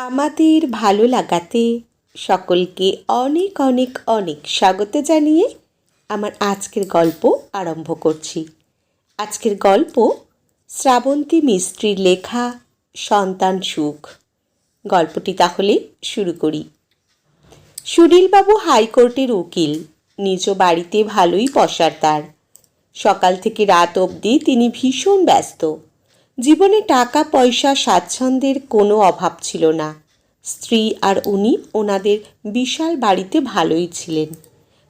আমাদের ভালো লাগাতে সকলকে অনেক অনেক অনেক স্বাগত জানিয়ে আমার আজকের গল্প আরম্ভ করছি। আজকের গল্প শ্রাবন্তী মিস্ত্রির লেখা সন্তান সুখ। গল্পটি তাহলে শুরু করি। সুনীলবাবু হাইকোর্টের উকিল, নিজ বাড়িতে ভালোই পসার তার। সকাল থেকে রাত অবধি তিনি ভীষণ ব্যস্ত। জীবনে টাকা পয়সা স্বাচ্ছন্দ্যের কোনো অভাব ছিল না। স্ত্রী আর উনি ওনাদের বিশাল বাড়িতে ভালোই ছিলেন।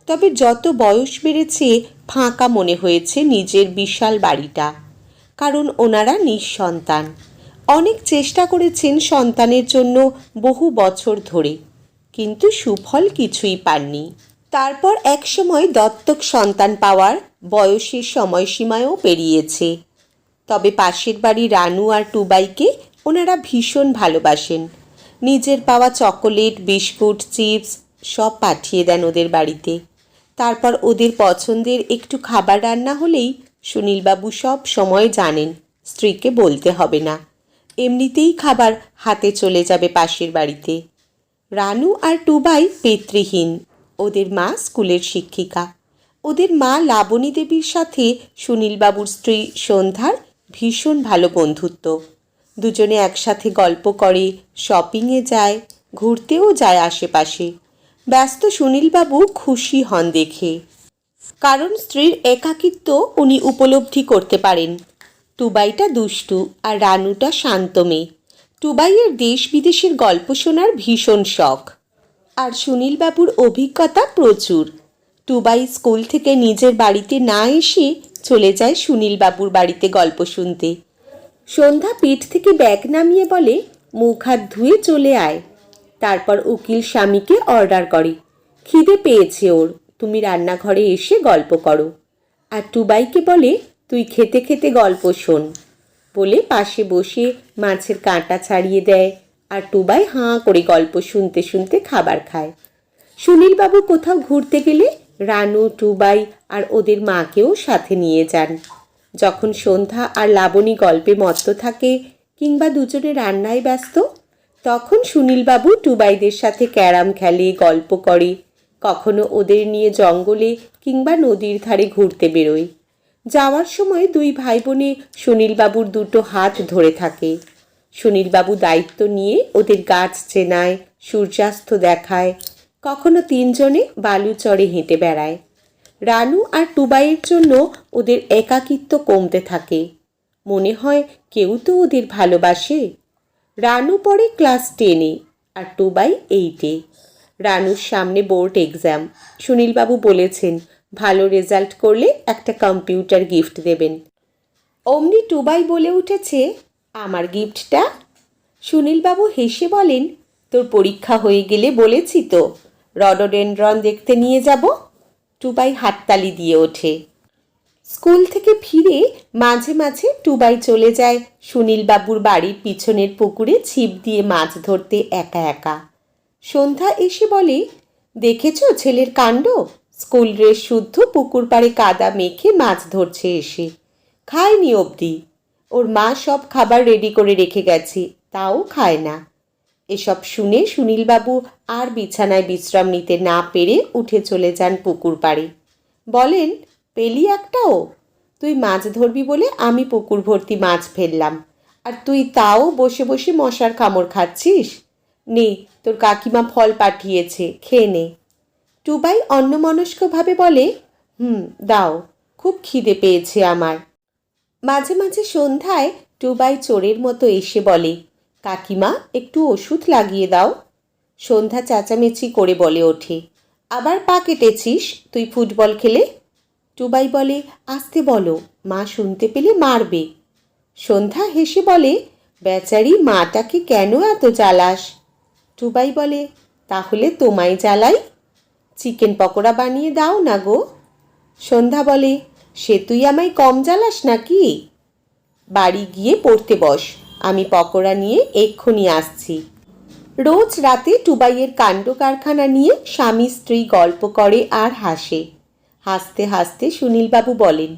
তবে যত বয়স বেড়েছে ফাঁকা মনে হয়েছে নিজের বিশাল বাড়িটা। কারণ ওনারা নিঃসন্তান। অনেক চেষ্টা করেছেন সন্তানের জন্য বহু বছর ধরে, কিন্তু সুফল কিছুই পাননি। তারপর একসময় দত্তক সন্তান পাওয়ার বয়সের সময়সীমায়ও পেরিয়েছে। তবে পাশের বাড়ি রানু আর টুবাইকে ওনারা ভীষণ ভালোবাসেন। নিজের পাওয়া চকোলেট, বিস্কুট, চিপস সব পাঠিয়ে দেন ওদের বাড়িতে। তারপর ওদের পছন্দের একটু খাবার রান্না হলেই সুনীলবাবু সব সময় জানেন স্ত্রীকে বলতে হবে না, এমনিতেই খাবার হাতে চলে যাবে পাশের বাড়িতে। রানু আর টুবাই পিতৃহীন, ওদের মা স্কুলের শিক্ষিকা। ওদের মা লাবণী দেবীর সাথে সুনীলবাবুর স্ত্রী সন্ধ্যার ভীষণ ভালো বন্ধুত্ব। দুজনে একসাথে গল্প করে, শপিংয়ে যায়, ঘুরতেও যায় আশেপাশে। ব্যস্ত সুনীলবাবু খুশি হন দেখে, কারণ স্ত্রীর একাকিত্ব উনি উপলব্ধি করতে পারেন। টুবাইটা দুষ্টু আর রানুটা শান্ত মেয়ে। টুবাইয়ের দেশ বিদেশের গল্প শোনার ভীষণ শখ, আর সুনীলবাবুর অভিজ্ঞতা প্রচুর। টুবাই স্কুল থেকে নিজের বাড়িতে না এসে চলে যায় সুনীলবাবুর বাড়িতে গল্প শুনতে। সন্ধ্যা পিঠ থেকে ব্যাগ নামিয়ে বলে, মুখ হাত ধুয়ে চলে আয়। তারপর উকিল স্বামীকে অর্ডার করে, খিদে পেয়েছে ওর, তুমি রান্নাঘরে এসে গল্প করো। আর টুবাইকে বলে, তুই খেতে খেতে গল্প শোন বলে পাশে বসে মাছের কাঁটা ছাড়িয়ে দেয়। আর টুবাই হাঁ করে গল্প শুনতে শুনতে খাবার খায়। সুনীলবাবু কোথাও ঘুরতে গেলে রানু, টুবাই আর ওদের মাকেও সাথে নিয়ে যান। যখন সন্ধ্যা আর লাবণী গল্পে মত্ত থাকে কিংবা দুজনে রান্নায় ব্যস্ত, তখন সুনীলবাবু টুবাইদের সাথে ক্যারাম খেলে, গল্প করে। কখনো ওদের নিয়ে জঙ্গলে কিংবা নদীর ধারে ঘুরতে বেরোয়। যাওয়ার সময় দুই ভাই বোনে সুনীলবাবুর দুটো হাত ধরে থাকে। সুনীলবাবু দায়িত্ব নিয়ে ওদের গাছ চেনায়, সূর্যাস্ত দেখায়। কখনো তিনজনে বালুচরে হেঁটে বেড়ায়। রানু আর টুবাইয়ের জন্য ওদের একাকিত্ব কমতে থাকে। মনে হয় কেউ তো ওদের ভালোবাসে। রানু পড়ে ক্লাস 10-এ আর টুবাই 8-এ। রানুর সামনে বোর্ড এক্সাম। সুনীলবাবু বলেছেন ভালো রেজাল্ট করলে একটা কম্পিউটার গিফট দেবেন। অমনি টুবাই বলে উঠেছে, আমার গিফটটা? সুনীলবাবু হেসে বলেন, তোর পরীক্ষা হয়ে গেলে বলেছি তো, রডোডেনড্রন দেখতে নিয়ে যাব। টুবাই হাততালি দিয়ে ওঠে। স্কুল থেকে ফিরে মাঝে মাঝে টুবাই চলে যায় সুনীলবাবুর বাড়ির পিছনের পুকুরে ছিপ দিয়ে মাছ ধরতে একা একা। সন্ধ্যা এসে বলে, দেখেছ ছেলের কাণ্ড, স্কুল ড্রেস শুদ্ধ পুকুর পাড়ে কাদা মেখে মাছ ধরছে এসে। খায়নি অবধি, ওর মা সব খাবার রেডি করে রেখে গেছে, তাও খায় না। এসব শুনে সুনীলবাবু আর বিছানায় বিশ্রাম নিতে না পেরে উঠে চলে যান পুকুর পাড়ে। বলেন, পেলি একটাও? তুই মাছ ধরবি বলে আমি পুকুর ভর্তি মাছ ফেললাম, আর তুই তাও বসে বসে মশার কামড় খাচ্ছিস। নে, তোর কাকিমা ফল পাঠিয়েছে, খেয়ে নে। টুবাই অন্যমনস্কভাবে বলে, দাও, খুব খিদে পেয়েছে আমার। মাঝে মাঝে সন্ধ্যায় টুবাই চোরের মতো এসে বলে, কাকিমা একটু ওষুধ লাগিয়ে দাও। সন্ধ্যা চেঁচামেচি করে বলে ওঠে, আবার পা কেটেছিস তুই ফুটবল খেলে? টুবাই বলে, আসতে বলো, মা শুনতে পেলে মারবে। সন্ধ্যা হেসে বলে, বেচারি মাটাকে কেন এত জ্বালাস? টুবাই বলে, তাহলে তোমায় জ্বালাই? চিকেন পকোড়া বানিয়ে দাও না গো। সন্ধ্যা বলে, সে তুই আমায় কম জ্বালাস নাকি? বাড়ি গিয়ে পড়তে বস, আমি পকোড়া নিয়ে এক্ষুনি আসছি। রোজ রাতে টুবাইয়ের কাণ্ড কারখানা নিয়ে স্বামী স্ত্রী গল্প করে আর হাসে। হাসতে হাসতে সুনীলবাবু বলেন,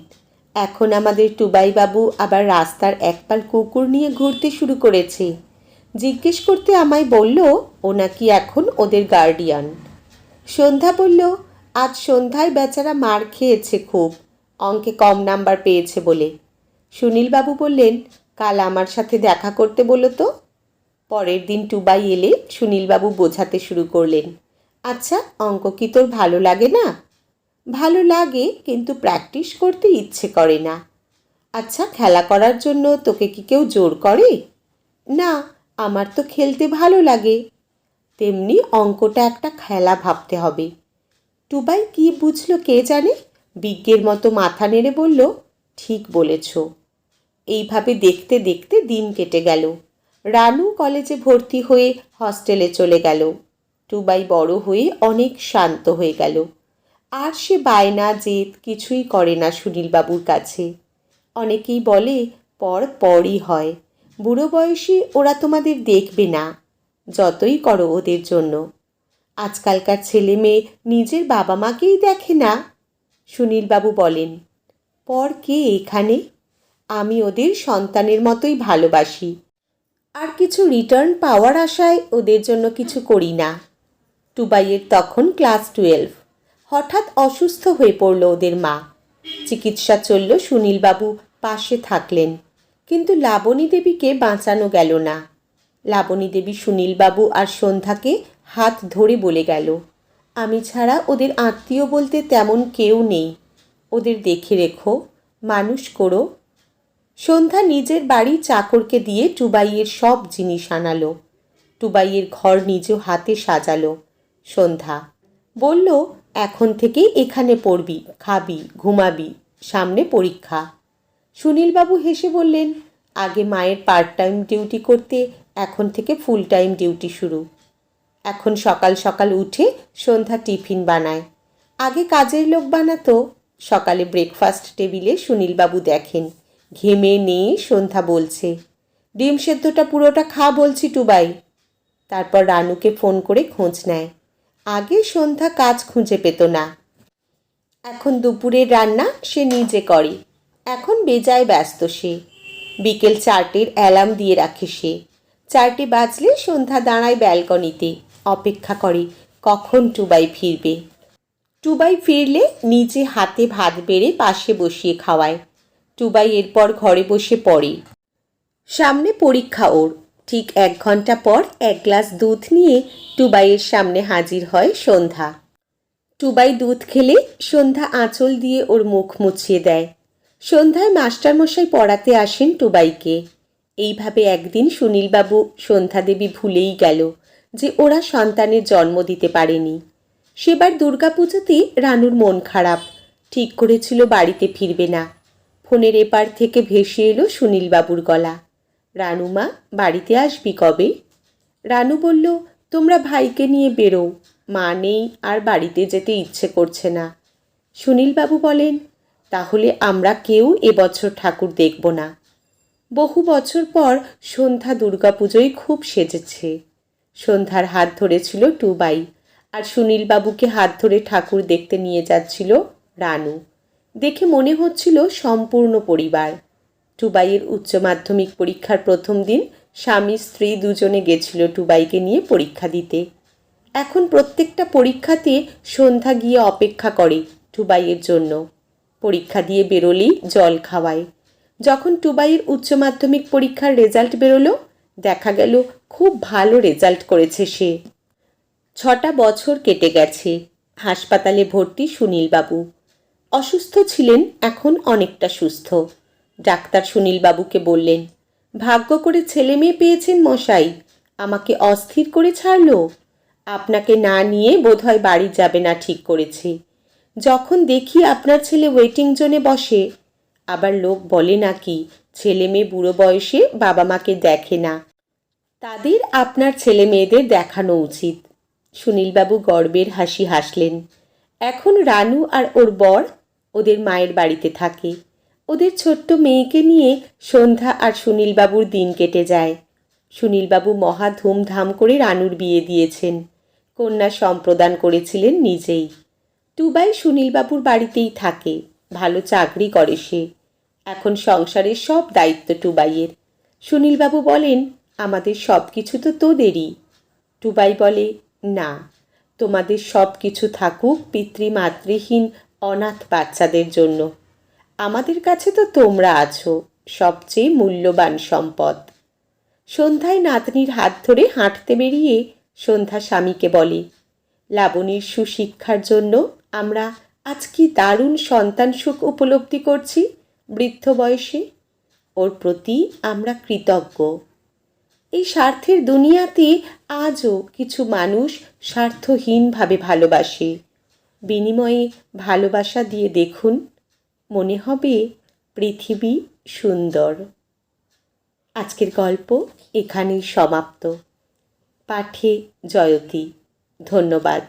এখন আমাদের টুবাইবাবু আবার রাস্তার একপাল কুকুর নিয়ে ঘুরতে শুরু করেছে। জিজ্ঞেস করতে আমায় বলল ও নাকি এখন ওদের গার্ডিয়ান। সন্ধ্যা বলল, আজ সন্ধ্যায় বেচারা মার খেয়েছে খুব, অঙ্কে কম নাম্বার পেয়েছে বলে। সুনীলবাবু বললেন, কাল আমার সাথে দেখা করতে বলো তো। পরের দিন টুবাই এলে সুনীলবাবু বোঝাতে শুরু করলেন, আচ্ছা অঙ্ক কি তোর ভালো লাগে না? ভালো লাগে, কিন্তু প্র্যাকটিস করতে ইচ্ছে করে না। আচ্ছা খেলা করার জন্য তোকে কি কেউ জোর করে? না, আমার তো খেলতে ভালো লাগে। তেমনি অঙ্কটা একটা খেলা ভাবতে হবে। টুবাই কি বুঝলো কে জানে, বিজ্ঞের মতো মাথা নেড়ে বলল, ঠিক বলেছ। এইভাবে দেখতে দেখতে দিন কেটে গেল। রানু কলেজে ভর্তি হয়ে হস্টেলে চলে গেল। টুবাই বড় হয়ে অনেক শান্ত হয়ে গেল। আর সে বায়না জেদ কিছুই করে না সুনীলবাবুর কাছে। অনেকেই বলে পরই হয়, বুড়ো বয়সে ওরা তোমাদের দেখবে না, যতই করো ওদের জন্য। আজকালকার ছেলে মেয়ে নিজের বাবা মাকেই দেখে না। সুনীলবাবু বলেন, পর কে এখানে? আমি ওদের সন্তানের মতোই ভালোবাসি, আর কিছু রিটার্ন পাওয়ার আশায় ওদের জন্য কিছু করি না। টুবাইয়ের তখন ক্লাস 12। হঠাৎ অসুস্থ হয়ে পড়ল ওদের মা। চিকিৎসা চলল, সুনীলবাবু পাশে থাকলেন, কিন্তু লাবণী দেবীকে বাঁচানো গেল না। লাবণী দেবী সুনীলবাবু আর সন্ধ্যাকে হাত ধরে বলে গেল, আমি ছাড়া ওদের আত্মীয় বলতে তেমন কেউ নেই, ওদের দেখে রেখো, মানুষ করো। সন্ধ্যা নিজের বাড়ি চাকরকে দিয়ে টুবাইয়ের সব জিনিস আনালো। টুবাইয়ের ঘর নিজ হাতে সাজালো। সন্ধ্যা বলল, এখন থেকেই এখানে পড়বি, খাবি, ঘুমাবি, সামনে পরীক্ষা। সুনীলবাবু হেসে বললেন, আগে মায়ের পার্ট টাইম ডিউটি করতে, এখন থেকে ফুল টাইম ডিউটি শুরু। এখন সকাল সকাল উঠে সন্ধ্যা টিফিন বানায়। আগে কাজের লোক বানাতো। সকালে ব্রেকফাস্ট টেবিলে সুনীলবাবু দেখেন, ঘেমে নিয়ে সন্ধ্যা বলছে, ডিম সেদ্ধটা পুরোটা খা বলছি টুবাই। তারপর রানুকে ফোন করে খোঁজ নেয়। আগে সন্ধ্যা কাজ খুঁজে পেত না, এখন দুপুরের রান্না সে নিজে করে। এখন বেজায় ব্যস্ত সে। বিকেল 4টের অ্যালার্ম দিয়ে রাখে সে। 4টে বাজলে সন্ধ্যা দাঁড়ায় ব্যালকনিতে, অপেক্ষা করে কখন টুবাই ফিরবে। টুবাই ফিরলে নিজে হাতে ভাত বেড়ে পাশে বসিয়ে খাওয়ায়। টুবাই এরপর ঘরে বসে পড়ে। সামনে পরীক্ষা ওর। ঠিক 1 ঘন্টা পর 1 গ্লাস দুধ নিয়ে টুবাইয়ের সামনে হাজির হয় সন্ধ্যা। টুবাই দুধ খেলে সন্ধ্যা আঁচল দিয়ে ওর মুখ মুছিয়ে দেয়। সন্ধ্যায় মাস্টারমশাই পড়াতে আসেন টুবাইকে। এইভাবে একদিন সুনীলবাবু সন্ধ্যা দেবী ভুলেই গেল যে ওরা সন্তানের জন্ম দিতে পারেনি। সেবার দুর্গাপুজোতে রানুর মন খারাপ, ঠিক করেছিল বাড়িতে ফিরবে না। ফোনের এপার থেকে ভেসে এলো সুনীলবাবুর গলা, রানুমা বাড়িতে আসবি কবে? রানু বলল, তোমরা ভাইকে নিয়ে বেরো, মা নেই আর বাড়িতে যেতে ইচ্ছে করছে না। সুনীলবাবু বলেন, তাহলে আমরা কেউ এবছর ঠাকুর দেখব না। বহু বছর পর সন্ধ্যা দুর্গাপুজোয় খুব সেজেছে। সন্ধ্যার হাত ধরেছিল টুবাই, আর সুনীলবাবুকে হাত ধরে ঠাকুর দেখতে নিয়ে যাচ্ছিল রানু। দেখে মনে হচ্ছিল সম্পূর্ণ পরিবার। টুবাইয়ের উচ্চ মাধ্যমিক পরীক্ষার প্রথম দিন স্বামী স্ত্রী দুজনে গেছিল টুবাইকে নিয়ে পরীক্ষা দিতে। এখন প্রত্যেকটা পরীক্ষাতে সন্ধ্যা গিয়ে অপেক্ষা করে টুবাইয়ের জন্য। পরীক্ষা দিয়ে বেরোলেই জল খাওয়ায়। যখন টুবাইয়ের উচ্চ মাধ্যমিক পরীক্ষার রেজাল্ট বেরোলো, দেখা গেল খুব ভালো রেজাল্ট করেছে সে। 6টা বছর কেটে গেছে। হাসপাতালে ভর্তি সুনীলবাবু। অসুস্থ ছিলেন, এখন অনেকটা সুস্থ। ডাক্তার সুনীলবাবুকে বললেন, ভাগ্য করে ছেলে মেয়ে পেয়েছেন মশাই, আমাকে অস্থির করে ছাড়লো। আপনাকে না নিয়ে বোধহয় বাড়ি যাবে না ঠিক করেছে। যখন দেখি আপনার ছেলে ওয়েটিং জোনে বসে, আবার লোক বলে নাকি ছেলে মেয়ে বুড়ো বয়সে বাবা মাকে দেখে না, তাদের আপনার ছেলে মেয়েদের দেখানো উচিত। সুনীলবাবু গর্বের হাসি হাসলেন। এখন রানু আর ওর বর ওদের মায়ের বাড়িতে থাকে। ওদের ছোট্ট মেয়েকে নিয়ে সন্ধ্যা আর সুনীলবাবুর দিন কেটে যায়। সুনীলবাবু মহা ধুমধাম করে রানুর বিয়ে দিয়েছেন। কন্যা সম্প্রদান করেছিলেন নিজেই। টুবাই সুনীলবাবুর বাড়িতেই থাকে, ভালো চাকরি করে সে। এখন সংসারের সব দায়িত্ব টুবাইয়ের। সুনীলবাবু বলেন, আমাদের সব কিছু তো তোদেরই। টুবাই বলে, না, তোমাদের সব কিছু থাকুক পিতৃমাতৃহীন অনাথ বাচ্চাদের জন্য। আমাদের কাছে তো তোমরা আছো, সবচেয়ে মূল্যবান সম্পদ। সন্ধ্যায় নাতনির হাত ধরে হাঁটতে বেরিয়ে সন্ধ্যা স্বামীকে বলে, লাবণীর সুশিক্ষার জন্য আমরা আজ কি দারুণ সন্তান সুখ উপলব্ধি করছি বৃদ্ধ বয়সে। ওর প্রতি আমরা কৃতজ্ঞ। এই স্বার্থের দুনিয়াতে আজও কিছু মানুষ স্বার্থহীনভাবে ভালোবাসে। বিনিময়ে ভালোবাসা দিয়ে দেখুন, মনে হবে পৃথিবী সুন্দর। আজকের গল্প এখানেই সমাপ্ত। পাঠে জয়তী। ধন্যবাদ।